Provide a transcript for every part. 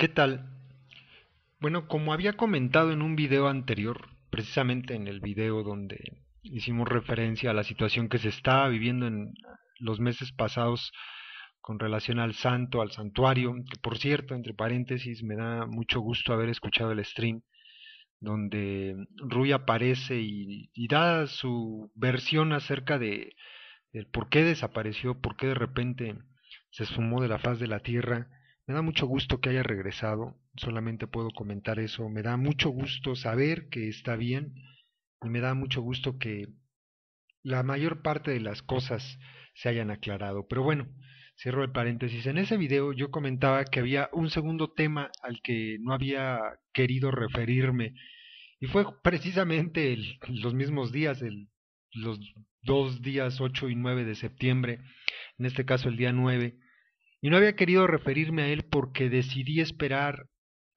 ¿Qué tal? Bueno, como había comentado en un video anterior, precisamente en el video donde hicimos referencia a la situación que se estaba viviendo en los meses pasados con relación al santo, al santuario, que por cierto, entre paréntesis, me da mucho gusto haber escuchado el stream donde Rui aparece y da su versión acerca del por qué desapareció, por qué de repente se esfumó de la faz de la tierra. Me da mucho gusto que haya regresado, solamente puedo comentar eso. Me da mucho gusto saber que está bien y me da mucho gusto que la mayor parte de las cosas se hayan aclarado. Pero bueno, cierro el paréntesis. En ese video yo comentaba que había un segundo tema al que no había querido referirme y fue precisamente los mismos días, los 2 días 8 y 9 de septiembre, en este caso el día 9, y no había querido referirme a él porque decidí esperar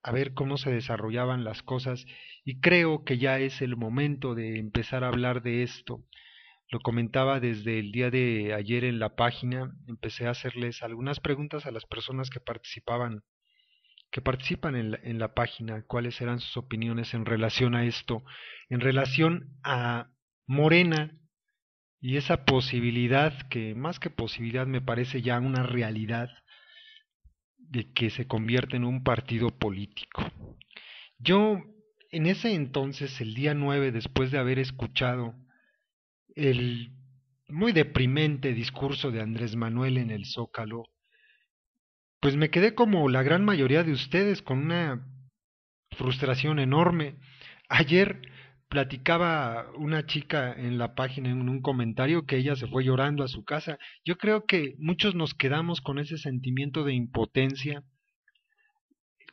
a ver cómo se desarrollaban las cosas y creo que ya es el momento de empezar a hablar de esto. Lo comentaba desde el día de ayer en la página, empecé a hacerles algunas preguntas a las personas que participan en la página, cuáles eran sus opiniones en relación a esto, en relación a Morena y esa posibilidad, que más que posibilidad me parece ya una realidad, de que se convierte en un partido político. Yo, en ese entonces, el día 9, después de haber escuchado el muy deprimente discurso de Andrés Manuel en el Zócalo, pues me quedé como la gran mayoría de ustedes con una frustración enorme. Ayer platicaba una chica en la página en un comentario que ella se fue llorando a su casa. Yo creo que muchos nos quedamos con ese sentimiento de impotencia,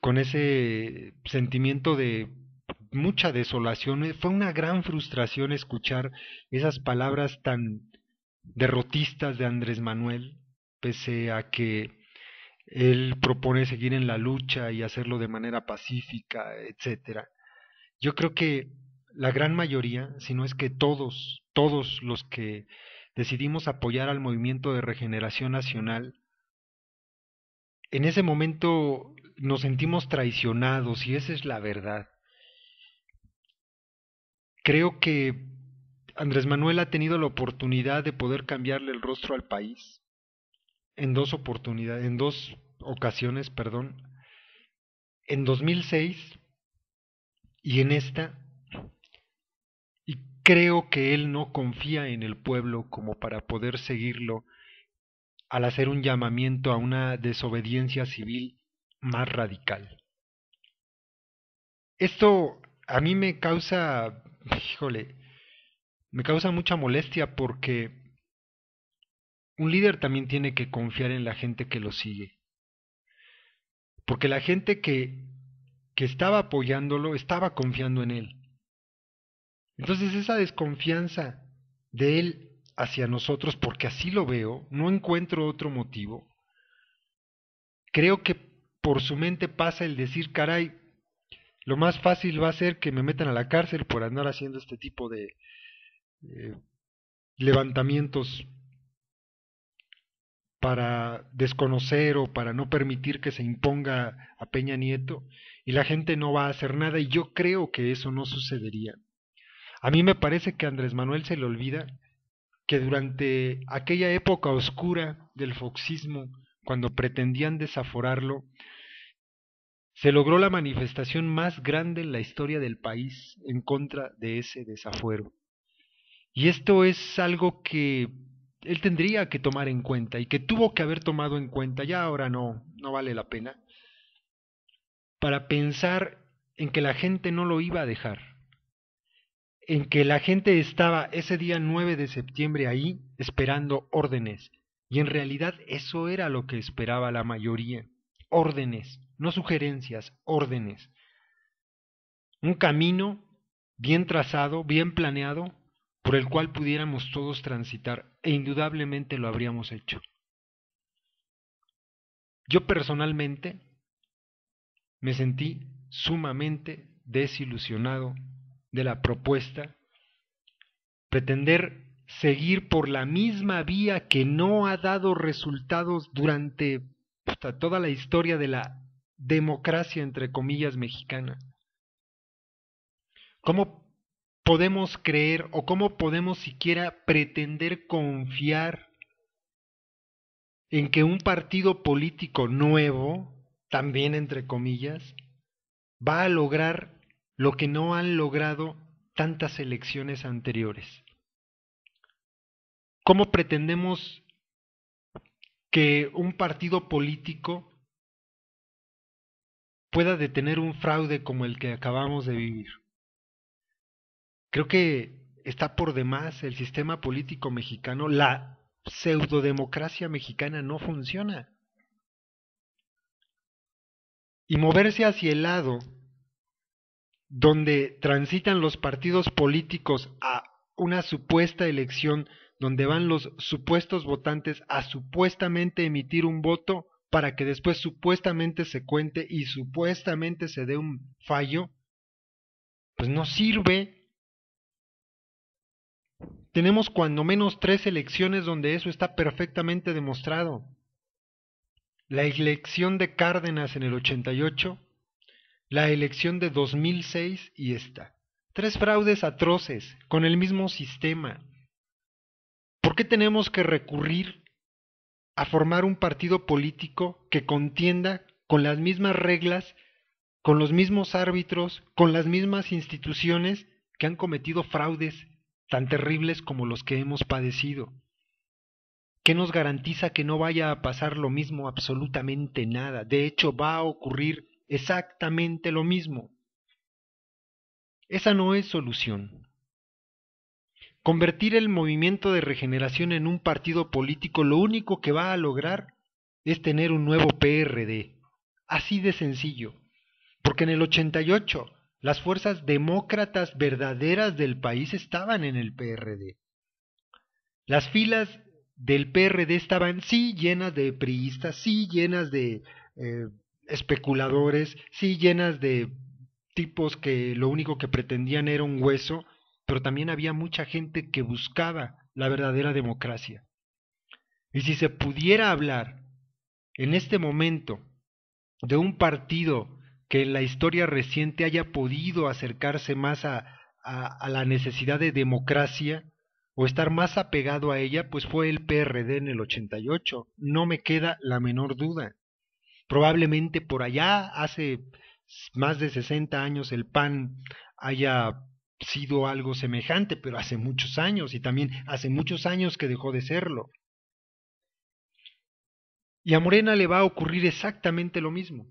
con ese sentimiento de mucha desolación. Fue una gran frustración escuchar esas palabras tan derrotistas de Andrés Manuel, pese a que él propone seguir en la lucha y hacerlo de manera pacífica, etcétera. Yo creo que la gran mayoría, si no es que todos los que decidimos apoyar al movimiento de regeneración nacional, en ese momento nos sentimos traicionados y esa es la verdad. Creo que Andrés Manuel ha tenido la oportunidad de poder cambiarle el rostro al país en dos oportunidades, en dos ocasiones, perdón, en 2006 y en esta, y creo que él no confía en el pueblo como para poder seguirlo al hacer un llamamiento a una desobediencia civil más radical. Esto a mí me causa, híjole, me causa mucha molestia porque un líder también tiene que confiar en la gente que lo sigue. Porque la gente que estaba apoyándolo estaba confiando en él. Entonces esa desconfianza de él hacia nosotros, porque así lo veo, no encuentro otro motivo, creo que por su mente pasa el decir, caray, lo más fácil va a ser que me metan a la cárcel por andar haciendo este tipo de eh, levantamientos para desconocer o para no permitir que se imponga a Peña Nieto y la gente no va a hacer nada y yo creo que eso no sucedería. A mí me parece que a Andrés Manuel se le olvida que durante aquella época oscura del foxismo, cuando pretendían desaforarlo, se logró la manifestación más grande en la historia del país en contra de ese desafuero. Y esto es algo que él tendría que tomar en cuenta y que tuvo que haber tomado en cuenta, ya ahora no vale la pena, para pensar en que la gente no lo iba a dejar, en que la gente estaba ese día 9 de septiembre ahí esperando órdenes. Y en realidad eso era lo que esperaba la mayoría. Órdenes, no sugerencias, órdenes. Un camino bien trazado, bien planeado, por el cual pudiéramos todos transitar, e indudablemente lo habríamos hecho. Yo personalmente me sentí sumamente desilusionado de la propuesta, pretender seguir por la misma vía que no ha dado resultados durante toda la historia democracia, entre comillas, mexicana? ¿Cómo podemos creer o cómo podemos siquiera pretender confiar en que un partido político nuevo, también entre comillas, va a lograr lo que no han logrado tantas elecciones anteriores? ¿Cómo pretendemos que un partido político pueda detener un fraude como el que acabamos de vivir? Creo que está por demás el sistema político mexicano, la pseudodemocracia mexicana no funciona. Y moverse hacia el lado donde transitan los partidos políticos a una supuesta elección donde van los supuestos votantes a supuestamente emitir un voto para que después supuestamente se cuente y supuestamente se dé un fallo, pues no sirve. Tenemos cuando menos 3 elecciones donde eso está perfectamente demostrado. La elección de Cárdenas en el 88, la elección de 2006 y esta. 3 fraudes atroces con el mismo sistema. ¿Por qué tenemos que recurrir a formar un partido político que contienda con las mismas reglas, con los mismos árbitros, con las mismas instituciones que han cometido fraudes tan terribles como los que hemos padecido? ¿Qué nos garantiza que no vaya a pasar lo mismo? Absolutamente nada. De hecho, va a ocurrir exactamente lo mismo. Esa no es solución. Convertir el Movimiento de Regeneración en un partido político lo único que va a lograr es tener un nuevo PRD. Así de sencillo. Porque en el 88 las fuerzas demócratas verdaderas del país estaban en el PRD. Las filas del PRD estaban sí llenas de priistas, sí llenas de especuladores, sí llenas de tipos que lo único que pretendían era un hueso, pero también había mucha gente que buscaba la verdadera democracia. Y si se pudiera hablar en este momento de un partido que en la historia reciente haya podido acercarse más a la necesidad de democracia o estar más apegado a ella, pues fue el PRD en el 88. No me queda la menor duda. Probablemente por allá, hace más de 60 años, el PAN haya sido algo semejante, pero hace muchos años, y también hace muchos años que dejó de serlo. Y a Morena le va a ocurrir exactamente lo mismo.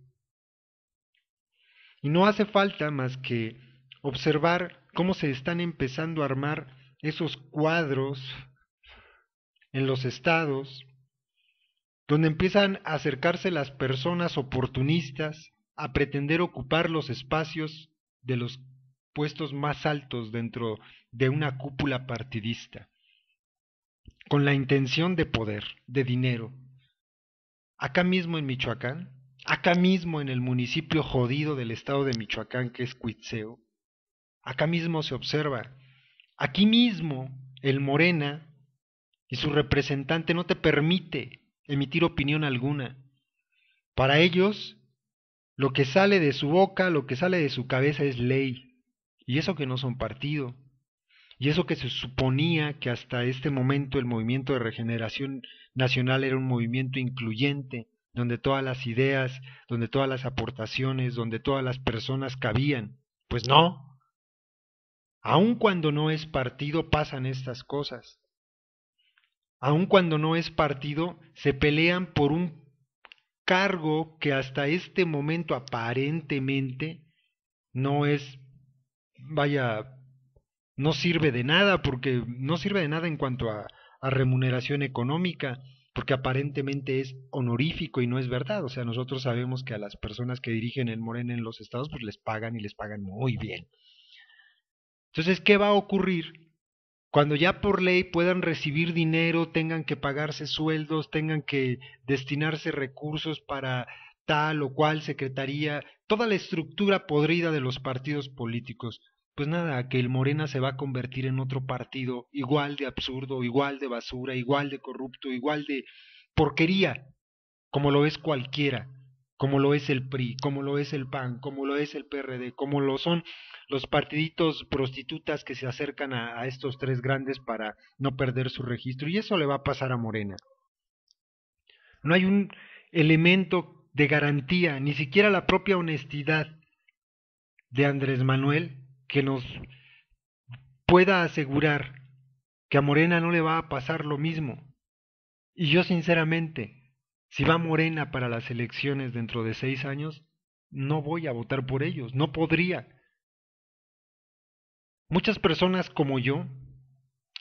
Y no hace falta más que observar cómo se están empezando a armar esos cuadros en los estados, donde empiezan a acercarse las personas oportunistas a pretender ocupar los espacios de los puestos más altos dentro de una cúpula partidista, con la intención de poder, de dinero. Acá mismo en Michoacán, acá mismo en el municipio jodido del estado de Michoacán que es Cuitzeo, acá mismo se observa, aquí mismo el Morena y su representante no te permite emitir opinión alguna. Para ellos, lo que sale de su boca, lo que sale de su cabeza es ley. Y eso que no son partido. Y eso que se suponía que hasta este momento el Movimiento de Regeneración Nacional era un movimiento incluyente, donde todas las ideas, donde todas las aportaciones, donde todas las personas cabían. Pues no. Aun cuando no es partido pasan estas cosas. Aun cuando no es partido, se pelean por un cargo que hasta este momento aparentemente no es, vaya, no sirve de nada, porque no sirve de nada en cuanto a remuneración económica, porque aparentemente es honorífico y no es verdad. O sea, nosotros sabemos que a las personas que dirigen el Morena en los estados, pues les pagan y les pagan muy bien. Entonces, ¿qué va a ocurrir? Cuando ya por ley puedan recibir dinero, tengan que pagarse sueldos, tengan que destinarse recursos para tal o cual secretaría, toda la estructura podrida de los partidos políticos. Pues nada, que el Morena se va a convertir en otro partido igual de absurdo, igual de basura, igual de corrupto, igual de porquería, como lo es cualquiera, como lo es el PRI, como lo es el PAN, como lo es el PRD, como lo son los partiditos prostitutas que se acercan a estos tres grandes para no perder su registro. Y eso le va a pasar a Morena. No hay un elemento de garantía, ni siquiera la propia honestidad de Andrés Manuel, que nos pueda asegurar que a Morena no le va a pasar lo mismo. Y yo sinceramente, si va Morena para las elecciones dentro de 6 años, no voy a votar por ellos, no podría. Muchas personas como yo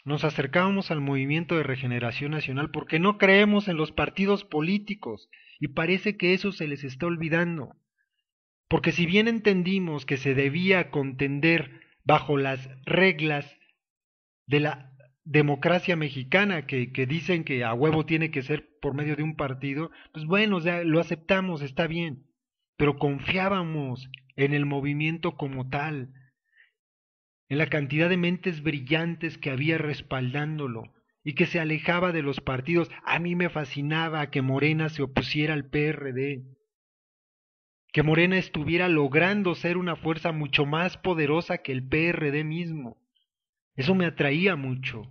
nos acercábamos al Movimiento de Regeneración Nacional porque no creemos en los partidos políticos y parece que eso se les está olvidando. Porque si bien entendimos que se debía contender bajo las reglas de la democracia mexicana, que dicen que a huevo tiene que ser por medio de un partido, pues bueno, o sea, lo aceptamos, está bien, pero confiábamos en el movimiento como tal, en la cantidad de mentes brillantes que había respaldándolo y que se alejaba de los partidos. A mí me fascinaba que Morena se opusiera al PRD, que Morena estuviera logrando ser una fuerza mucho más poderosa que el PRD mismo. Eso me atraía mucho.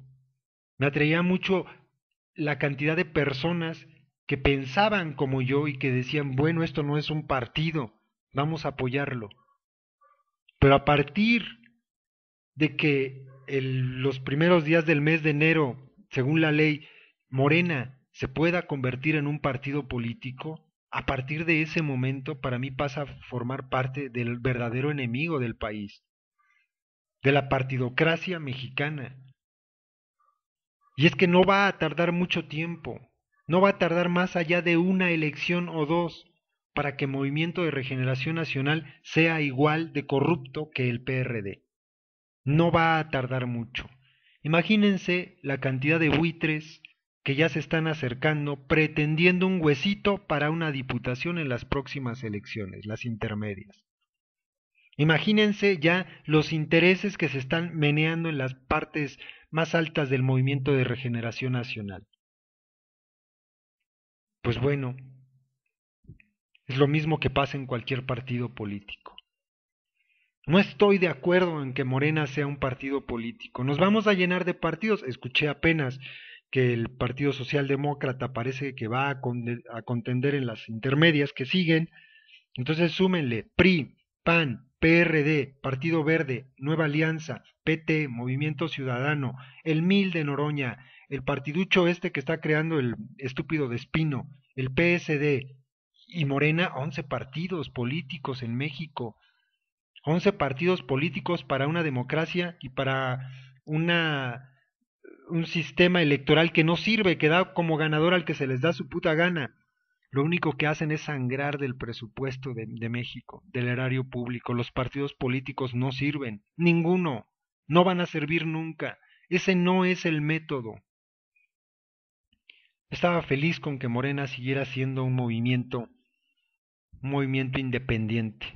Me atraía mucho la cantidad de personas que pensaban como yo y que decían, bueno, esto no es un partido, vamos a apoyarlo. Pero a partir de que los primeros días del mes de enero, según la ley, Morena se pueda convertir en un partido político, a partir de ese momento para mí pasa a formar parte del verdadero enemigo del país, de la partidocracia mexicana. Y es que no va a tardar mucho tiempo, no va a tardar más allá de una elección o dos para que Movimiento de Regeneración Nacional sea igual de corrupto que el PRD. No va a tardar mucho. Imagínense la cantidad de buitres que ya se están acercando pretendiendo un huesito para una diputación en las próximas elecciones, las intermedias. Imagínense ya los intereses que se están meneando en las partes más altas del Movimiento de Regeneración Nacional. Pues bueno, es lo mismo que pasa en cualquier partido político. No estoy de acuerdo en que Morena sea un partido político. Nos vamos a llenar de partidos. Escuché apenas que el Partido Socialdemócrata parece que va a contender en las intermedias que siguen. Entonces súmenle PRI, PAN, PRD, Partido Verde, Nueva Alianza, PT, Movimiento Ciudadano, el MIL de Noroña, el partiducho este que está creando el estúpido de Espino, el PSD y Morena, 11 partidos políticos en México. 11 partidos políticos para una democracia y para una, un sistema electoral que no sirve, que da como ganador al que se les da su puta gana. Lo único que hacen es sangrar del presupuesto de México, del erario público. Los partidos políticos no sirven, ninguno, no van a servir nunca. Ese no es el método. Estaba feliz con que Morena siguiera siendo un movimiento independiente,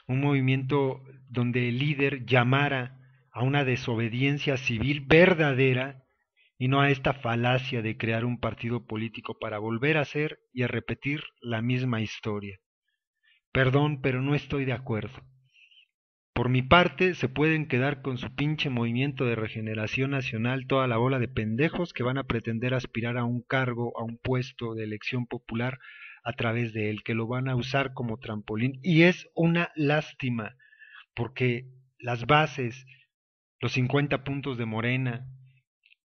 un movimiento donde el líder llamara a una desobediencia civil verdadera y no a esta falacia de crear un partido político para volver a hacer y a repetir la misma historia. Perdón, pero no estoy de acuerdo. Por mi parte, se pueden quedar con su pinche Movimiento de Regeneración Nacional toda la bola de pendejos que van a pretender aspirar a un cargo, a un puesto de elección popular a través de él, que lo van a usar como trampolín. Y es una lástima, porque las bases, los 50 puntos de Morena,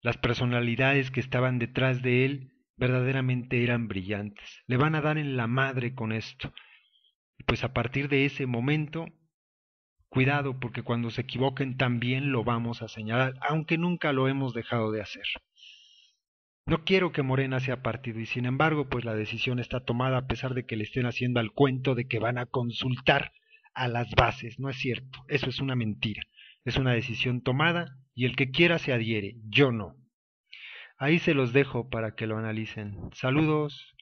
las personalidades que estaban detrás de él, verdaderamente eran brillantes. Le van a dar en la madre con esto. Y pues a partir de ese momento, cuidado, porque cuando se equivoquen también lo vamos a señalar, aunque nunca lo hemos dejado de hacer. No quiero que Morena sea partido y sin embargo pues la decisión está tomada a pesar de que le estén haciendo al cuento de que van a consultar a las bases. No es cierto, eso es una mentira. Es una decisión tomada y el que quiera se adhiere, yo no. Ahí se los dejo para que lo analicen. Saludos.